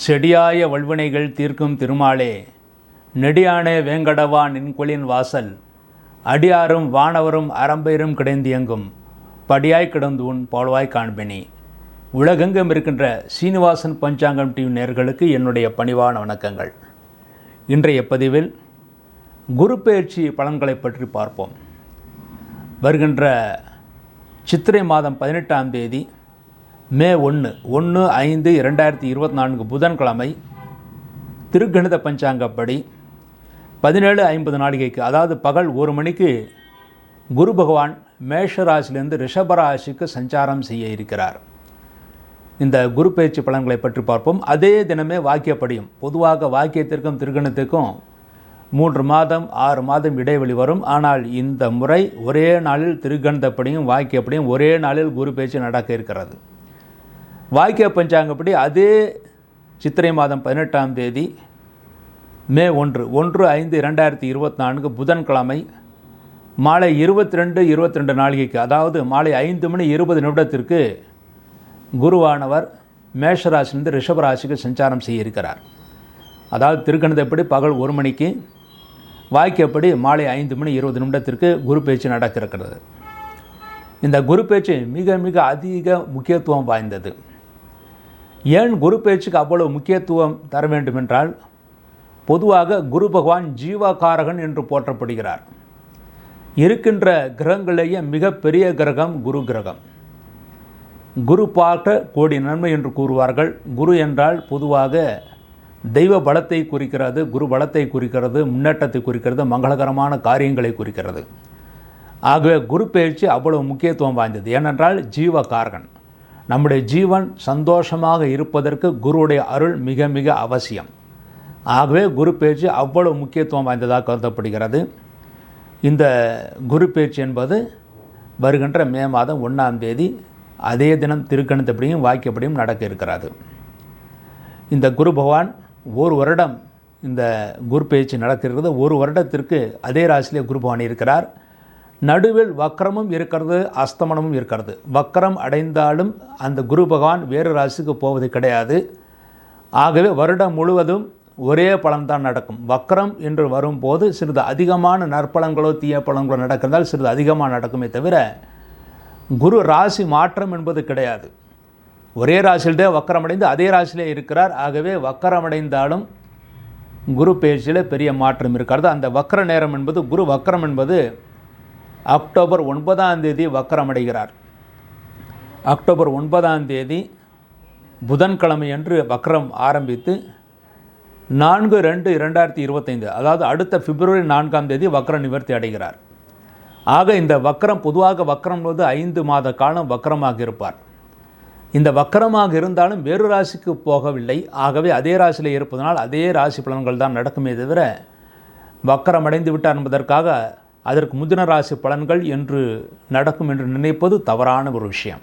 செடியாய வல்வினைகள் தீர்க்கும் திருமாலே, நெடியானே வேங்கடவா நின்கொளின் வாசல், அடியாரும் வானவரும் அறம்பெயரும் கிடைந்தியங்கும் படியாய் கிடந்து உன் போலவாய் காண்பேனே. உலகெங்கும் இருக்கின்ற சீனிவாசன் பஞ்சாங்கம் டிவி நேயர்களுக்கு என்னுடைய பணிவான வணக்கங்கள். இன்றைய பதிவில் குரு பெயர்ச்சி பலன்களை பற்றி பார்ப்போம். வருகின்ற சித்திரை மாதம் 18ஆம் தேதி மே 1/5/2024 புதன்கிழமை திருக்கணித பஞ்சாங்கப்படி 17:50 நாழிகைக்கு, அதாவது பகல் 1 மணிக்கு குரு பகவான் மேஷ ராசியிலிருந்து ரிஷப ராசிக்கு சஞ்சாரம் செய்ய இருக்கிறார். இந்த குரு பயிற்சி பலன்களை பற்றி பார்ப்போம். அதே தினமே வாக்கியப்படியும், பொதுவாக வாக்கியத்திற்கும் திருக்கணித்துக்கும் 3 மாதம் 6 மாதம் இடைவெளி வரும். ஆனால் இந்த முறை ஒரே நாளில் திருக்கணிதப்படியும் வாக்கியப்படியும் ஒரே நாளில் குரு பயிற்சி நடக்க இருக்கிறது. வாக்கிய பஞ்சாங்கப்படி அதே சித்திரை மாதம் 18ஆம் தேதி மே 1/5/2024 புதன்கிழமை மாலை 22:22 நாழிகைக்கு, அதாவது மாலை 5:20 குருவானவர் மேஷராசிலிருந்து ரிஷபராசிக்கு சஞ்சாரம் செய்ய இருக்கிறார். அதாவது திருக்கணிதப்படி பகல் 1 மணிக்கு, வாக்கியப்படி மாலை 5:20 குரு பேச்சு நடக்க இருக்கிறது. இந்த குரு பேச்சு மிக மிக அதிக முக்கியத்துவம் வாய்ந்தது. ஏன் குரு பேச்சுக்கு அவ்வளவு முக்கியத்துவம் தர வேண்டும் என்றால், பொதுவாக குரு பகவான் ஜீவகாரகன் என்று போற்றப்படுகிறார். இருக்கின்ற கிரகங்களிலேயே மிகப்பெரிய கிரகம் குரு கிரகம். குரு பார்க்க கோடி நன்மை என்று கூறுவார்கள். குரு என்றால் பொதுவாக தெய்வ பலத்தை குறிக்கிறது, குரு பலத்தை குறிக்கிறது, முன்னேற்றத்தை குறிக்கிறது, மங்களகரமான காரியங்களை குறிக்கிறது. ஆகவே குரு பெயர்ச்சி அவ்வளவு முக்கியத்துவம் வாய்ந்தது. ஏனென்றால் ஜீவகாரகன். நம்முடைய ஜீவன் சந்தோஷமாக இருப்பதற்கு குருவுடைய அருள் மிக மிக அவசியம். ஆகவே குரு பெயர்ச்சி அவ்வளவு முக்கியத்துவம் வாய்ந்ததாக கருதப்படுகிறது. இந்த குரு பெயர்ச்சி என்பது வருகின்ற மே மாதம் 1ஆம் தேதி அதே தினம் திருக்கணிதப்படியும் வாக்கியப்படியும் நடக்க இருக்கிறது. இந்த குரு பகவான் ஒரு வருடம் இந்த குரு பெயர்ச்சி நடக்கிறது. ஒரு வருடத்திற்கு அதே ராசியிலே குரு பகவான் இருக்கிறார். நடுவில் வக்கரமும் இருக்கிறது, அஸ்தமனமும் இருக்கிறது. வக்கரம் அடைந்தாலும் அந்த குரு பகவான் வேறு ராசிக்கு போவது கிடையாது. ஆகவே வருடம் முழுவதும் ஒரே பலன்தான் நடக்கும். வக்கரம் என்று வரும்போது சிறிது அதிகமான நற்பலன்களோ தீய பலன்களோ நடக்கிறதால் சிறிது அதிகமாக நடக்குமே தவிர, குரு ராசி மாற்றம் என்பது கிடையாது. ஒரே ராசியில்தே வக்கரமடைந்து அதே ராசியிலே இருக்கிறார். ஆகவே வக்கரமடைந்தாலும் குரு பெயர்ச்சியில் பெரிய மாற்றம் இருக்கிறது. அந்த வக்கர நேரம் என்பது, குரு வக்கரம் என்பது அக்டோபர் 9ஆம் தேதி வக்கரமடைகிறார். அக்டோபர் 9ஆம் தேதி புதன்கிழமை அன்று வக்கரம் ஆரம்பித்து 4/2/2025, அதாவது அடுத்த பிப்ரவரி 4ஆம் தேதி வக்கர நிவர்த்தி அடைகிறார். ஆக இந்த வக்கரம், பொதுவாக வக்கரம் 5 மாத காலம் வக்கரமாக இருப்பார். இந்த வக்கரமாக இருந்தாலும் வேறு ராசிக்கு போகவில்லை. ஆகவே அதே ராசியில் இருப்பதனால் அதே ராசி பலன்கள் தான் நடக்குமே தவிர, வக்கரம் அடைந்து விட்டார் என்பதற்காக அதற்கு முந்தின ராசி பலன்கள் என்று நடக்கும் என்று நினைப்பது தவறான ஒரு விஷயம்.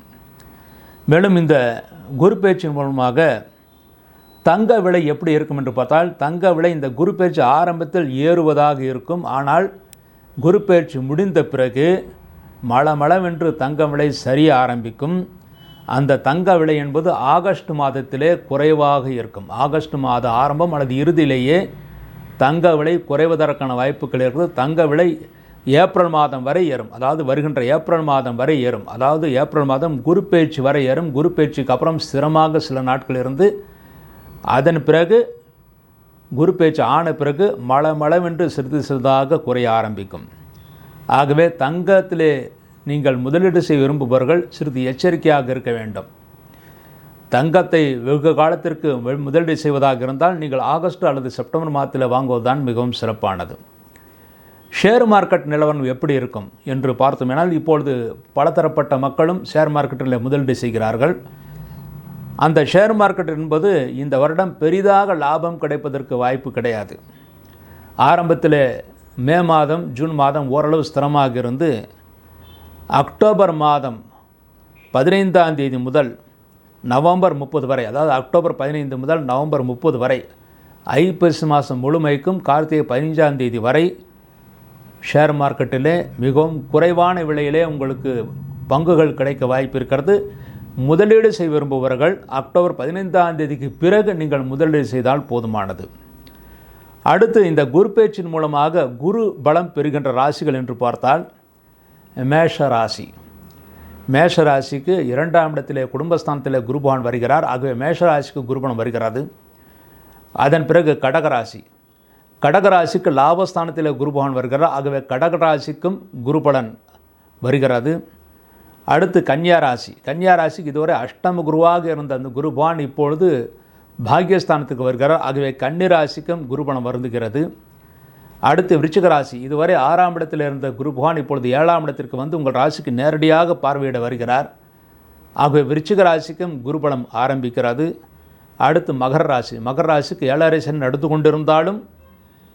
மேலும் இந்த குரு பெயர்ச்சியின் மூலமாக தங்க விலை எப்படி இருக்கும் என்று பார்த்தால், தங்க விலை இந்த குரு பெயர்ச்சி ஆரம்பத்தில் ஏறுவதாக இருக்கும். ஆனால் குரு பெயர்ச்சி முடிந்த பிறகு மளமளவென்று தங்க விலை சரிய ஆரம்பிக்கும். அந்த தங்க விலை என்பது ஆகஸ்ட் மாதத்திலே குறைவாக இருக்கும். ஆகஸ்ட் மாத ஆரம்பம் அல்லது இறுதியிலேயே தங்க விலை குறைவதற்கான வாய்ப்புகள் இருக்கிறது. தங்க விலை ஏப்ரல் மாதம் வரை ஏறும். அதாவது வருகின்ற ஏப்ரல் மாதம் வரை ஏறும். அதாவது ஏப்ரல் மாதம் குரு பெயர்ச்சி வரை ஏறும். குரு பெயர்ச்சிக்கு அப்புறம் ஸ்திரமாக சில நாட்கள் இருந்து அதன் பிறகு குரு பெயர்ச்சி ஆன பிறகு மளமளவென்று சிறிது சிறிதாக குறைய ஆரம்பிக்கும். ஆகவே தங்கத்திலே நீங்கள் முதலீடு செய்ய விரும்புபவர்கள் சிறிது எச்சரிக்கையாக இருக்க வேண்டும். தங்கத்தை வெகு காலத்திற்கு முதலீடு செய்வதாக இருந்தால் நீங்கள் ஆகஸ்ட் அல்லது செப்டம்பர் மாதத்தில் வாங்குவதுதான் மிகவும் சிறப்பானது. ஷேர் மார்க்கெட் நிலவரம் எப்படி இருக்கும் என்று பார்த்தோமேனால், இப்பொழுது பலதரப்பட்ட மக்களும் ஷேர் மார்க்கெட்டில் முதலீடு செய்கிறார்கள். அந்த ஷேர் மார்க்கெட் என்பது இந்த வருடம் பெரிதாக லாபம் கிடைப்பதற்கு வாய்ப்பு கிடையாது. ஆரம்பத்தில் மே மாதம் ஜூன் மாதம் ஓரளவு ஸ்திரமாக இருந்து, அக்டோபர் மாதம் 15ஆம் தேதி முதல் நவம்பர் 30 வரை, அதாவது அக்டோபர் 15 முதல் நவம்பர் 30 வரை, ஐப்பசி மாதம் முழுமைக்கும் கார்த்திகை 15ஆம் தேதி வரை ஷேர் மார்க்கெட்டிலே மிகவும் குறைவான விலையிலே உங்களுக்கு பங்குகள் கிடைக்க வாய்ப்பு இருக்கிறது. முதலீடு செய்ய விரும்புபவர்கள் அக்டோபர் 15ஆம் தேதிக்கு பிறகு நீங்கள் முதலீடு செய்தால் போதுமானது. அடுத்து இந்த குரு பேச்சின் மூலமாக குரு பலம் பெறுகின்ற ராசிகள் என்று பார்த்தால் மேஷ ராசி. மேஷ ராசிக்கு 2ஆம் இடத்திலே குடும்பஸ்தானத்திலே குரு பகவான் வருகிறார். ஆகவே மேஷ ராசிக்கு குருபலம் வருகிறது. அதன் பிறகு கடகராசி. கடகராசிக்கு லாபஸ்தானத்தில் குரு பகவான் வருகிறார். ஆகவே கடகராசிக்கும் குருபலன் வருகிறது. அடுத்து கன்னியாராசி. கன்னியாராசிக்கு இதுவரை அஷ்டம குருவாக இருந்த அந்த குரு பகவான் இப்பொழுது பாக்கியஸ்தானத்துக்கு வருகிறார். ஆகவே கன்னிராசிக்கும் குருபலம் வருந்துகிறது. அடுத்து விருச்சிக ராசி. இதுவரை 6ஆம் இடத்தில் இருந்த குரு பகவான் இப்பொழுது 7ஆம் இடத்திற்கு வந்து உங்கள் ராசிக்கு நேரடியாக பார்வையிட வருகிறார். ஆகவே விருச்சிக ராசிக்கும் குருபலம் ஆரம்பிக்கிறது. அடுத்து மகர ராசி. மகர ராசிக்கு 7.5 சனி நடந்து கொண்டிருந்தாலும்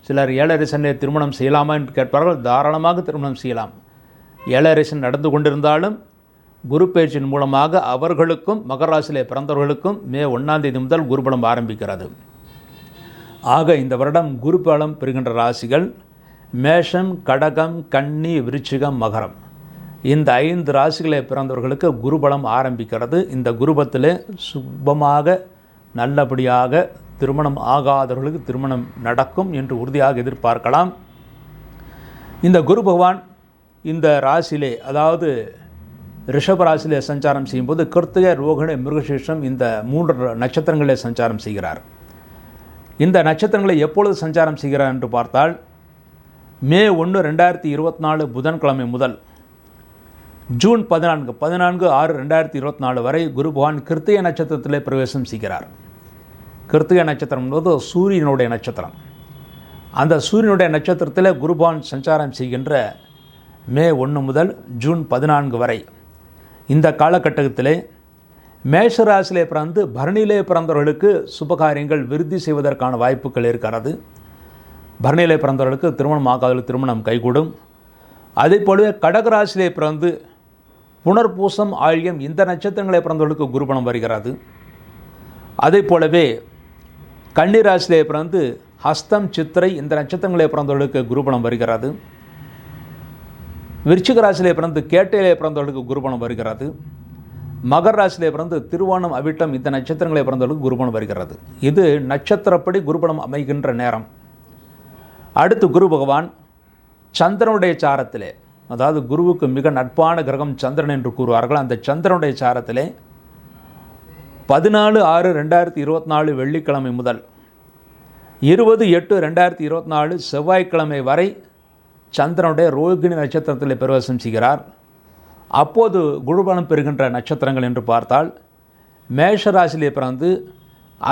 சிலர் 7.5 சனியை திருமணம் செய்யலாமா என்று கேட்பார்கள். தாராளமாக திருமணம் செய்யலாம். 7.5 சனி நடந்து கொண்டிருந்தாலும் குரு பேச்சின் மூலமாக அவர்களுக்கும் மகர ராசியிலே பிறந்தவர்களுக்கும் மே 1ஆம் தேதி முதல் குருபலம் ஆரம்பிக்கிறது. ஆக இந்த வருடம் குரு பலம் பெறுகின்ற ராசிகள் மேஷம், கடகம், கன்னி, விருச்சிகம், மகரம். இந்த 5 ராசிகளை பிறந்தவர்களுக்கு குருபலம் ஆரம்பிக்கிறது. இந்த குருபத்திலே சுபமாக நல்லபடியாக திருமணம் ஆகாதவர்களுக்கு திருமணம் நடக்கும் என்று உறுதியாக எதிர்பார்க்கலாம். இந்த குரு பகவான் இந்த ராசியிலே, அதாவது ரிஷப ராசியிலே சஞ்சாரம் செய்யும்போது கிருத்திகை, ரோகிணி, மிருகசீரிஷம் இந்த 3 நட்சத்திரங்களிலே சஞ்சாரம் செய்கிறார். இந்த நட்சத்திரங்களை எப்பொழுது சஞ்சாரம் செய்கிறார் என்று பார்த்தால் மே 1, 2024 புதன்கிழமை முதல் ஜூன் 14/6/2024 வரை குரு பகவான் கிருத்திகை நட்சத்திரத்திலே பிரவேசம் செய்கிறார். கிருத்திகை நட்சத்திரம் என்பது சூரியனுடைய நட்சத்திரம். அந்த சூரியனுடைய நட்சத்திரத்தில் குரு பகவான் சஞ்சாரம் செய்கின்ற மே 1 முதல் ஜூன் 14 வரை இந்த காலகட்டத்திலே மேஷராசியிலே பிறந்து பரணியிலே பிறந்தவர்களுக்கு சுபகாரியங்கள் விருத்தி செய்வதற்கான வாய்ப்புகள் இருக்கிறது. பரணியிலே பிறந்தவர்களுக்கு திருமணம் ஆகாதவர்களுக்கு திருமணம் கைகூடும். அதே போலவே கடகராசியிலே பிறந்து புனர்பூசம், ஆழியம் இந்த நட்சத்திரங்களை பிறந்தவர்களுக்கு குருபலம் வருகிறது. அதே போலவே கன்னிராசியிலே பிறந்து ஹஸ்தம், சித்திரை இந்த நட்சத்திரங்களே பிறந்தவர்களுக்கு குருபலம் வருகிறது. விருச்சிக ராசியிலே பிறந்து கேட்டையிலே பிறந்தவர்களுக்கு குருபலம் வருகிறது. மகர ராசியிலே பிறந்து திருவோணம், அவிட்டம் இந்த நட்சத்திரங்களே பிறந்தவர்களுக்கு குருபலம் வருகிறது. இது நட்சத்திரப்படி குருபலம் அமைகின்ற நேரம். அடுத்து குரு பகவான் சந்திரனுடைய சாரத்திலே, அதாவது குருவுக்கு மிக நட்பான கிரகம் சந்திரன் என்று கூறுவார்கள், அந்த சந்திரனுடைய சாரத்திலே 14/6/2024 வெள்ளிக்கிழமை முதல் 20/8/2024 செவ்வாய்க்கிழமை வரை சந்திரனுடைய ரோகிணி நட்சத்திரத்தில் பிரவேசம் செய்கிறார். அப்போது குருபலம் பெறுகின்ற நட்சத்திரங்கள் என்று பார்த்தால் மேஷராசியிலே பிறந்து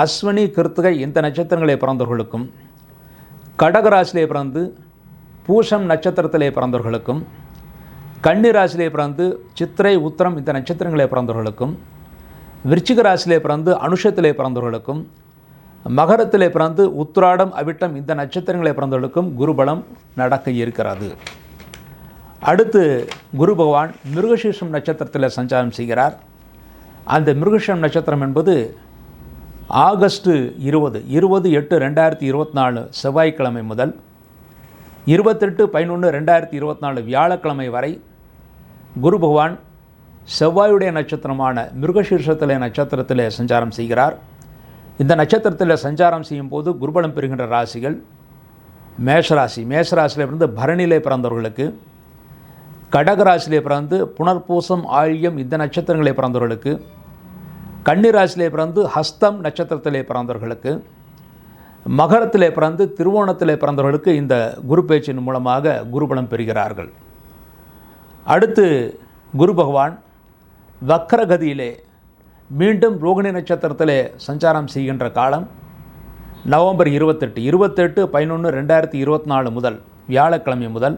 அஸ்வினி, கிருத்திகை இந்த நட்சத்திரங்களே பிறந்தவர்களுக்கும், கடகராசியிலே பிறந்து பூஷம் நட்சத்திரத்திலே பிறந்தவர்களுக்கும், கன்னிராசியிலே பிறந்து சித்திரை, உத்திரம் இந்த நட்சத்திரங்களே பிறந்தவர்களுக்கும், விருச்சிக ராசியிலே பிறந்து அனுஷத்திலே பிறந்தவர்களுக்கும், மகரத்திலே பிறந்து உத்திராடம், அவிட்டம் இந்த நட்சத்திரங்களே பிறந்தவர்களுக்கும் குருபலம் நடக்க இருக்கிறது. அடுத்து குரு பகவான் மிருகசீரிஷம் நட்சத்திரத்தில் சஞ்சாரம் செய்கிறார். அந்த மிருகசீரிஷம் நட்சத்திரம் என்பது ஆகஸ்ட் 20/8/2024 செவ்வாய்க்கிழமை முதல் 28/11/2024 வியாழக்கிழமை வரை குரு பகவான் செவ்வாயுடைய நட்சத்திரமான மிருகசீரிஷத்திலே நட்சத்திரத்திலே சஞ்சாரம் செய்கிறார். இந்த நட்சத்திரத்தில் சஞ்சாரம் செய்யும் போது குருபலம் பெறுகின்ற ராசிகள் மேஷராசி. மேஷராசியிலே பிறந்து பரணியிலே பிறந்தவர்களுக்கு, கடகராசியிலே பிறந்து புனர்பூசம், ஆழியம் இந்த நட்சத்திரங்களே பிறந்தவர்களுக்கு, கன்னிராசியிலே பிறந்து ஹஸ்தம் நட்சத்திரத்திலே பிறந்தவர்களுக்கு, மகரத்திலே பிறந்து திருவோணத்திலே பிறந்தவர்களுக்கு இந்த குரு பேச்சின் மூலமாக குருபலம் பெறுகிறார்கள். அடுத்து குரு பகவான் வக்ரகதியிலே மீண்டும் ரோகிணி நட்சத்திரத்திலே சஞ்சாரம் செய்கின்ற காலம் நவம்பர் 28/11/2024 முதல் வியாழக்கிழமை முதல்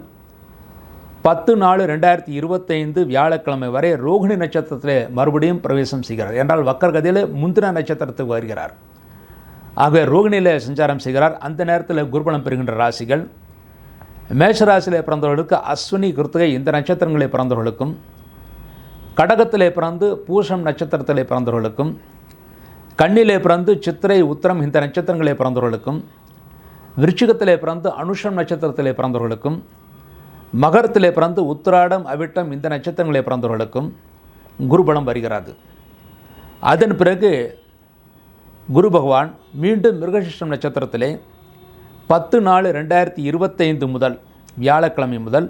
10/4/2025 வியாழக்கிழமை வரை ரோகிணி நட்சத்திரத்திலே மறுபடியும் பிரவேசம் செய்கிறார். என்றால் வக்ரகதியிலே முந்தின நட்சத்திரத்துக்கு வருகிறார். ஆகவே ரோகிணியிலே சஞ்சாரம் செய்கிறார். அந்த நேரத்தில் குருபலம் பெறுகின்ற ராசிகள் மேஷராசியிலே பிறந்தவர்களுக்கு அஸ்வினி, கிருத்திகை இந்த நட்சத்திரங்களே பிறந்தவர்களுக்கும், கடகத்திலே பிறந்து பூஷம் நட்சத்திரத்திலே பிறந்தவர்களுக்கும், கன்னியிலே பிறந்து சித்திரை, உத்திரம் இந்த நட்சத்திரங்களே பிறந்தவர்களுக்கும், விருச்சிகத்திலே பிறந்து அனுஷம் நட்சத்திரத்திலே பிறந்தவர்களுக்கும், மகரத்திலே பிறந்து உத்திராடம், அவிட்டம் இந்த நட்சத்திரங்களே பிறந்தவர்களுக்கும் குருபலம் வருகிறது. அதன் பிறகு குரு பகவான் மீண்டும் மிருகசீரிஷம் நட்சத்திரத்திலே 10/4/2025 முதல் வியாழக்கிழமை முதல்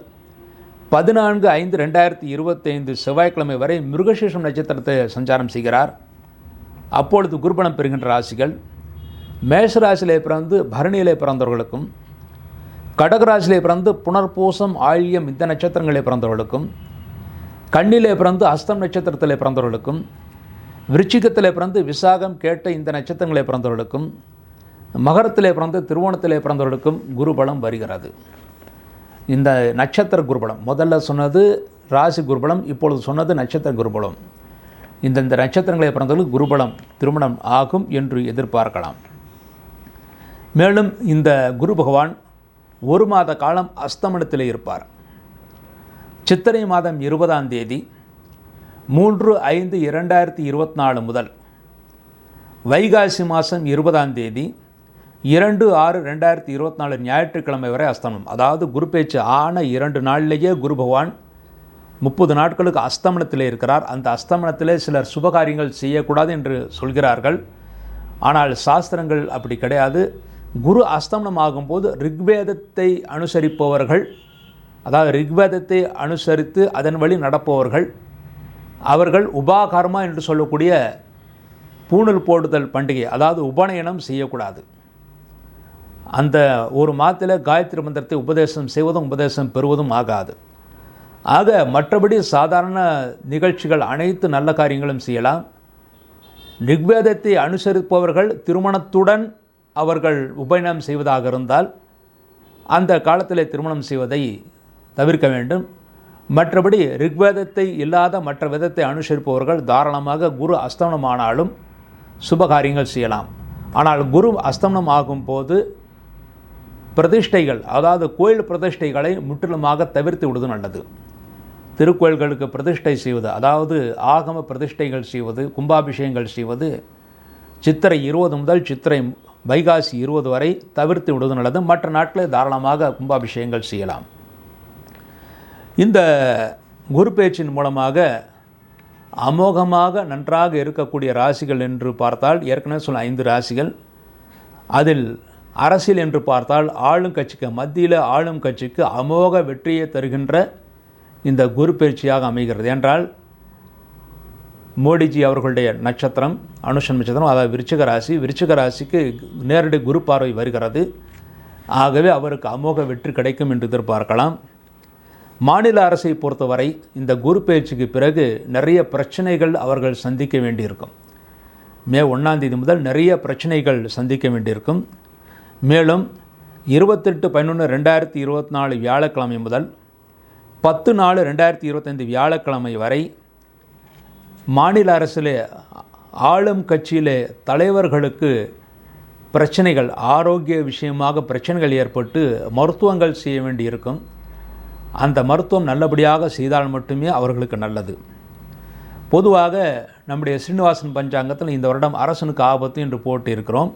14/5/2025 செவ்வாய்க்கிழமை வரை மிருகசீரிஷம் நட்சத்திரத்தை சஞ்சாரம் செய்கிறார். அப்பொழுது குருபலம் பெறுகின்ற ராசிகள் மேஷராசியிலே பிறந்து பரணியிலே பிறந்தவர்களுக்கும், கடகராசியிலே பிறந்து புனர்பூசம் ஆயில்யம் இந்த நட்சத்திரங்களே பிறந்தவர்களுக்கும், கண்ணிலே பிறந்து அஸ்தம் நட்சத்திரத்திலே பிறந்தவர்களுக்கும், விருச்சிகத்திலே பிறந்து விசாகம் கேட்ட இந்த நட்சத்திரங்களே பிறந்தவர்களுக்கும், மகரத்திலே பிறந்து திருவோணத்திலே பிறந்தவர்களுக்கும் குருபலம் வருகிறது. இந்த நட்சத்திர குருபலம், முதல்ல சொன்னது ராசி குருபலம், இப்பொழுது சொன்னது நட்சத்திர குருபலம். இந்த நட்சத்திரங்களை பிறந்தவர்களுக்கு குருபலம் திருமணம் ஆகும் என்று எதிர்பார்க்கலாம். மேலும் இந்த குரு பகவான் 1 மாத காலம் அஸ்தமனத்தில் இருப்பார். சித்திரை மாதம் 20ஆம் தேதி 3/5/2024 முதல் வைகாசி மாதம் 20ஆம் தேதி 2/6/2024 ஞாயிற்றுக்கிழமை வரை அஸ்தமனம். அதாவது குரு பேச்சு ஆன 2 நாளிலேயே குரு பகவான் 30 நாட்களுக்கு அஸ்தமனத்தில் இருக்கிறார். அந்த அஸ்தமனத்திலே சிலர் சுபகாரியங்கள் செய்யக்கூடாது என்று சொல்கிறார்கள். ஆனால் சாஸ்திரங்கள் அப்படி கிடையாது. குரு அஸ்தமனம் ஆகும்போது ரிக்வேதத்தை அனுசரிப்பவர்கள், அதாவது ரிக்வேதத்தை அனுசரித்து அதன் வழி நடப்பவர்கள், அவர்கள் உபாகர்மா என்று சொல்லக்கூடிய பூணல் போடுதல் பண்டிகை, அதாவது உபநயனம் செய்யக்கூடாது. அந்த ஒரு மாதத்தில் காயத்ரி மந்திரத்தை உபதேசம் செய்வதும் உபதேசம் பெறுவதும் ஆகாது. ஆக மற்றபடி சாதாரண நிகழ்ச்சிகள் அனைத்து நல்ல காரியங்களும் செய்யலாம். ரிக்வேதத்தை அனுசரிப்பவர்கள் திருமணத்துடன் அவர்கள் உபநயனம் செய்வதாக இருந்தால் அந்த காலத்தில் திருமணம் செய்வதை தவிர்க்க வேண்டும். மற்றபடி ரிக்வேதத்தை இல்லாத மற்ற விதத்தை அனுசரிப்பவர்கள் தாராளமாக குரு அஸ்தமனமானாலும் சுபகாரியங்கள் செய்யலாம். ஆனால் குரு அஸ்தமனம் ஆகும்போது பிரதிஷ்டைகள், அதாவது கோயில் பிரதிஷ்டைகளை முற்றிலுமாக தவிர்த்து விடுவது நல்லது. திருக்கோயில்களுக்கு பிரதிஷ்டை செய்வது, அதாவது ஆகம பிரதிஷ்டைகள் செய்வது, கும்பாபிஷேகங்கள் செய்வது சித்திரை 20 முதல் சித்திரை வைகாசி 20 வரை தவிர்த்து விடுவது நல்லது. மற்ற நாட்களில் தாராளமாக கும்பாபிஷேகங்கள் செய்யலாம். இந்த குரு பேச்சின் மூலமாக அமோகமாக நன்றாக இருக்கக்கூடிய ராசிகள் என்று பார்த்தால் ஏற்கனவே சொன்ன 5 ராசிகள். அதில் அரசியல் என்று பார்த்தால் ஆளும் கட்சிக்கு, மத்தியில் ஆளும் கட்சிக்கு அமோக வெற்றியை தருகின்ற இந்த குரு பயிற்சியாக அமைகிறது. என்றால் மோடிஜி அவர்களுடைய நட்சத்திரம் அனுஷம் நட்சத்திரம், அதாவது விருச்சிக ராசி. விருச்சிக ராசிக்கு நேரடி குரு பார்வை வருகிறது. ஆகவே அவருக்கு அமோக வெற்றி கிடைக்கும் என்று எதிர்பார்க்கலாம். மாநில அரசை பொறுத்தவரை இந்த குரு பயிற்சிக்கு பிறகு நிறைய பிரச்சனைகள் அவர்கள் சந்திக்க வேண்டியிருக்கும். மே 1ஆம் தேதி முதல் நிறைய பிரச்சனைகள் சந்திக்க வேண்டியிருக்கும். மேலும் 28/11/2024 வியாழக்கிழமை முதல் 10/4/2025 வியாழக்கிழமை வரை மாநில அரசிலே ஆளும் கட்சியிலே தலைவர்களுக்கு பிரச்சனைகள், ஆரோக்கிய விஷயமாக பிரச்சனைகள் ஏற்பட்டு மருத்துவங்கள் செய்ய வேண்டியிருக்கும். அந்த மருத்துவம் நல்லபடியாக செய்தால் மட்டுமே அவர்களுக்கு நல்லது. பொதுவாக நம்முடைய ஸ்ரீனிவாசன் பஞ்சாங்கத்தில் இந்த வருடம் அரசனுக்கு ஆபத்து என்று போட்டு இருக்கிறோம்.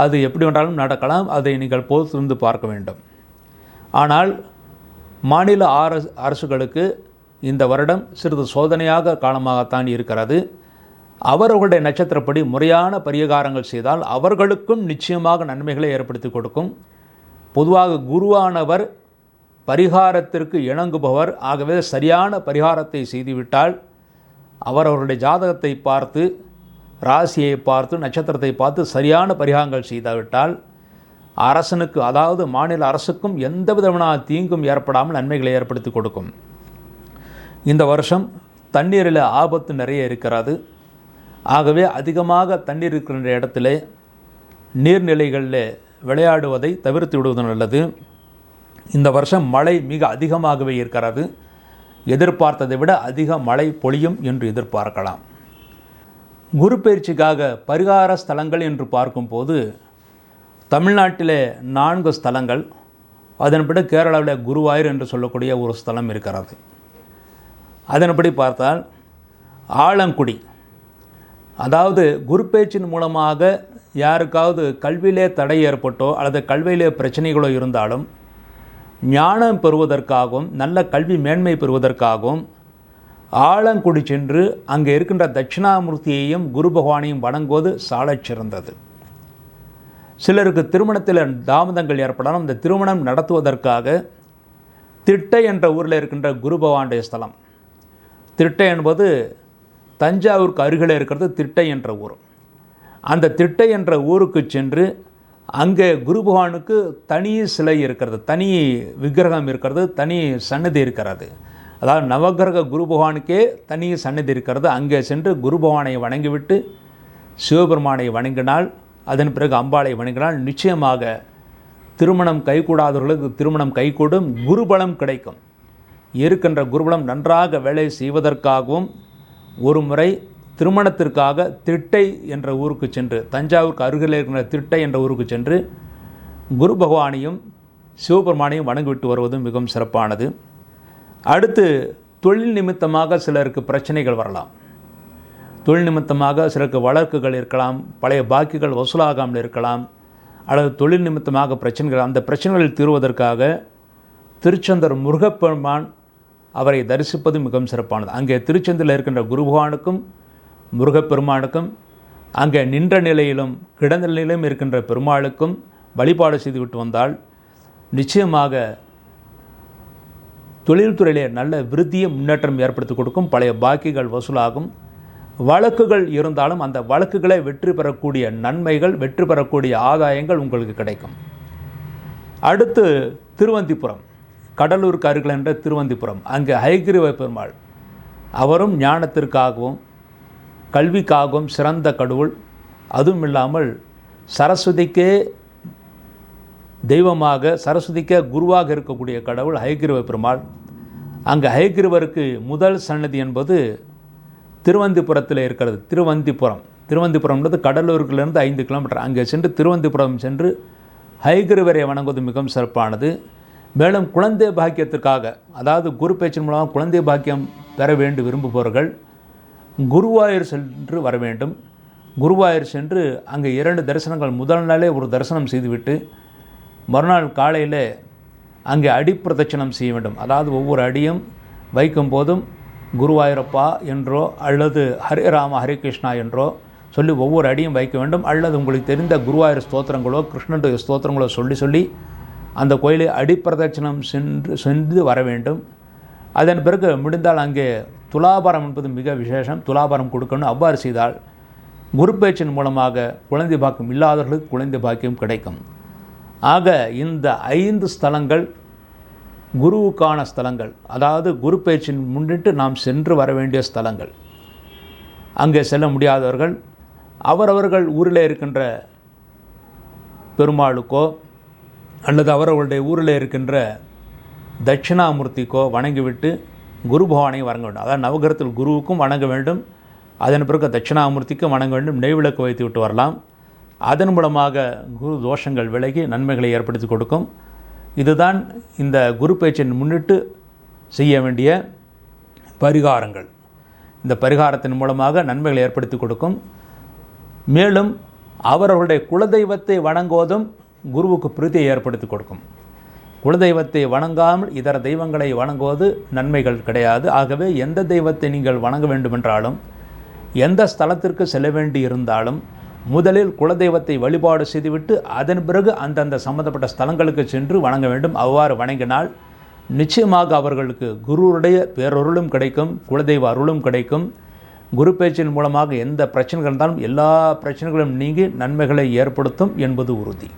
அது எப்படி வேண்டாலும் நடக்கலாம். அதை நீங்கள் பொறுத்திருந்து பார்க்க வேண்டும். ஆனால் மாநில அரசுகளுக்கு இந்த வருடம் சிறிது சோதனையாக காலமாகத்தான் இருக்கிறது. அவர்களுடைய நட்சத்திரப்படி முறையான பரிகாரங்கள் செய்தால் அவர்களுக்கும் நிச்சயமாக நன்மைகளை ஏற்படுத்தி கொடுக்கும். பொதுவாக குருவானவர் பரிகாரத்திற்கு இணங்குபவர். ஆகவே சரியான பரிகாரத்தை செய்துவிட்டால் அவர்களுடைய ஜாதகத்தை பார்த்து, ராசியை பார்த்து, நட்சத்திரத்தை பார்த்து சரியான பரிகாரங்கள் செய்துவிட்டால் அரசனுக்கு, அதாவது மாநில அரசுக்கும் எந்த விதமான தீங்கும் ஏற்படாமல் நன்மைகளை ஏற்படுத்தி கொடுக்கும். இந்த வருஷம் தண்ணீரில் ஆபத்து நிறைய இருக்கிறது. ஆகவே அதிகமாக தண்ணீர் இருக்கின்ற இடத்திலே நீர்நிலைகளில் விளையாடுவதை தவிர்த்து விடுவது நல்லது. இந்த வருஷம் மழை மிக அதிகமாகவே இருக்கிறது. எதிர்பார்த்ததை விட அதிக மழை பொழியும் என்று எதிர்பார்க்கலாம். குரு பயிற்சிக்காக பரிகார ஸ்தலங்கள் என்று பார்க்கும்போது தமிழ்நாட்டிலே 4 ஸ்தலங்கள், அதன்படி கேரளாவில் குருவாயூர் என்று சொல்லக்கூடிய ஒரு ஸ்தலம் இருக்கிறது. அதன்படி பார்த்தால் ஆலங்குடி, அதாவது குரு பேச்சின் மூலமாக யாருக்காவது கல்வியிலே தடை ஏற்பட்டோ அல்லது கல்வியிலே பிரச்சனைகளோ இருந்தாலும் ஞானம் பெறுவதற்காகவும் நல்ல கல்வி மேன்மை பெறுவதற்காகவும் ஆலங்குடி சென்று அங்கே இருக்கின்ற தட்சிணாமூர்த்தியையும் குரு பகவானையும் வணங்குவது சாலச் சிறந்தது. சிலருக்கு திருமணத்தில் தாமதங்கள் ஏற்படலாம். அந்த திருமணம் நடத்துவதற்காக திட்டை என்ற ஊரில் இருக்கின்ற குரு பகவானுடைய ஸ்தலம், திட்டை என்பது தஞ்சாவூருக்கு அருகில் இருக்கிறது திட்டை என்ற ஊர். அந்த திட்டை என்ற ஊருக்கு சென்று அங்கே குரு பகவானுக்கு தனி சிலை இருக்கிறது, தனி விக்கிரகம் இருக்கிறது, தனி சன்னதி இருக்கிறது. அதாவது நவகிரக குரு பகவானுக்கே தனி சன்னதி இருக்கிறது. அங்கே சென்று குரு பகவானை வணங்கிவிட்டு சிவபெருமானை வணங்கினால், அதன் பிறகு அம்பாளை வணங்கினால் நிச்சயமாக திருமணம் கைகூடாதவர்களுக்கு திருமணம் கைகூடும், குருபலம் கிடைக்கும். இருக்கின்ற குருபலம் நன்றாக வேலை செய்வதற்காகவும் ஒரு முறை திருமணத்திற்காக திட்டை என்ற ஊருக்கு சென்று, தஞ்சாவூருக்கு அருகில் இருக்கின்ற திட்டை என்ற ஊருக்கு சென்று குரு பகவானையும் சிவபெருமானையும் வணங்கிவிட்டு வருவதும் மிகவும் சிறப்பானது. அடுத்து தொழில் நிமித்தமாக சிலருக்கு பிரச்சனைகள் வரலாம். தொழில் நிமித்தமாக சிலருக்கு வழக்குகள் இருக்கலாம், பழைய பாக்கிகள் வசூலாகாமல் இருக்கலாம், அல்லது தொழில் நிமித்தமாக பிரச்சனைகள். அந்த பிரச்சனைகள் தீர்வதற்காக திருச்செந்தூர் முருகப்பெருமான் அவரை தரிசிப்பது மிகவும் சிறப்பானது. அங்கே திருச்செந்தூரில் இருக்கின்ற குரு பகவானுக்கும் முருகப்பெருமானுக்கும், அங்கே நின்ற நிலையிலும் கிடந்த நிலையிலும் இருக்கின்ற பெருமாளுக்கும் வழிபாடு செய்துவிட்டு வந்தால் நிச்சயமாக தொழில்துறையிலே நல்ல விருத்தியை முன்னேற்றம் ஏற்படுத்தி கொடுக்கும். பழைய பாக்கிகள் வசூலாகும். வழக்குகள் இருந்தாலும் அந்த வழக்குகளை வெற்றி பெறக்கூடிய நன்மைகள், வெற்றி பெறக்கூடிய ஆதாயங்கள் உங்களுக்கு கிடைக்கும். அடுத்து திருவந்திபுரம், கடலூருக்கு அருகில் என்ற திருவந்திபுரம், அங்கே ஹயகிரீவ பெருமாள், அவரும் ஞானத்திற்காகவும் கல்விக்காகவும் சிறந்த கடவுள். அதுவும் இல்லாமல் சரஸ்வதிக்கே தெய்வமாக, சரஸ்வதிக்கே குருவாக இருக்கக்கூடிய கடவுள் ஹயகிரீவ பெருமாள். அங்கே ஹயகிரீவருக்கு முதல் சன்னதி என்பது திருவந்திபுரத்தில் இருக்கிறது. திருவந்திபுரம்ன்றது கடலூரிலிருந்து 5 கிலோமீட்டர். அங்கே சென்று திருவந்திபுரம் சென்று ஹயகிரீவரை வணங்குவது மிகவும் சிறப்பானது. மேலும் குழந்தை பாக்கியத்திற்காக, அதாவது குரு பேச்சின் மூலமாக குழந்தை பாக்கியம் பெற வேண்டும் விரும்புபவர்கள் குருவாயூர் சென்று வர வேண்டும். குருவாயூர் சென்று அங்கே 2 தரிசனங்கள், முதல் நாளே ஒரு தரிசனம் செய்துவிட்டு மறுநாள் காலையில் அங்கே அடிப்பிரதட்சணம் செய்ய வேண்டும். அதாவது ஒவ்வொரு அடியும் வைக்கும் போதும் குருவாயூரப்பா என்றோ அல்லது ஹரே ராம ஹரே கிருஷ்ணா என்றோ சொல்லி ஒவ்வொரு அடியும் வைக்க வேண்டும். அல்லது உங்களுக்கு தெரிந்த குருவாயூர் ஸ்தோத்திரங்களோ கிருஷ்ணனுடைய ஸ்தோத்திரங்களோ சொல்லி அந்த கோயிலை அடிப்பிரதட்சணம் சென்று வர வேண்டும். அதன் பிறகு முடிந்தால் அங்கே துலாபாரம் என்பது மிக விசேஷம், துலாபாரம் கொடுக்கணும். அவ்வாறு செய்தால் குரு பேச்சின் மூலமாக குழந்தை பாக்கியம் இல்லாதவர்களுக்கு குழந்தை பாக்கியம் கிடைக்கும். ஆக இந்த 5 ஸ்தலங்கள் குருவுக்கான ஸ்தலங்கள், அதாவது குரு பேச்சின் முன்னிட்டு நாம் சென்று வர வேண்டிய ஸ்தலங்கள். அங்கே செல்ல முடியாதவர்கள் அவரவர்கள் ஊரில் இருக்கின்ற பெருமாளுக்கோ அல்லது அவரவர்களுடைய ஊரில் இருக்கின்ற தட்சிணாமூர்த்திக்கோ வணங்கிவிட்டு குரு பகவானை வணங்க வேண்டும். அதாவது நவகிரகத்தில் குருவுக்கும் வணங்க வேண்டும், அதன் பிறகு தட்சிணாமூர்த்திக்கும் வணங்க வேண்டும். நெய்விளக்கு வைத்து விட்டு வரலாம். அதன் மூலமாக குரு தோஷங்கள் விலகி நன்மைகளை ஏற்படுத்தி கொடுக்கும். இதுதான் இந்த குரு பேச்சின் முன்னிட்டு செய்ய வேண்டிய பரிகாரங்கள். இந்த பரிகாரத்தின் மூலமாக நன்மைகளை ஏற்படுத்தி கொடுக்கும். மேலும் அவர்களுடைய குலதெய்வத்தை வணங்குவதும் குருவுக்கு பிரீதியை ஏற்படுத்தி கொடுக்கும். குலதெய்வத்தை வணங்காமல் இதர தெய்வங்களை வணங்குவது நன்மைகள் கிடையாது. ஆகவே எந்த தெய்வத்தை நீங்கள் வணங்க வேண்டுமென்றாலும், எந்த ஸ்தலத்திற்கு செல்ல வேண்டி இருந்தாலும் முதலில் குலதெய்வத்தை வழிபாடு செய்துவிட்டு அதன் பிறகு அந்தந்த சம்பந்தப்பட்ட ஸ்தலங்களுக்கு சென்று வணங்க வேண்டும். அவ்வாறு வணங்கினால் நிச்சயமாக அவர்களுக்கு குருவுடைய பேரருளும் கிடைக்கும், குலதெய்வ அருளும் கிடைக்கும். குரு பேச்சின் மூலமாக எந்த பிரச்சனைகள் இருந்தாலும் எல்லா பிரச்சனைகளும் நீங்கி நன்மைகளை ஏற்படுத்தும் என்பது உறுதி.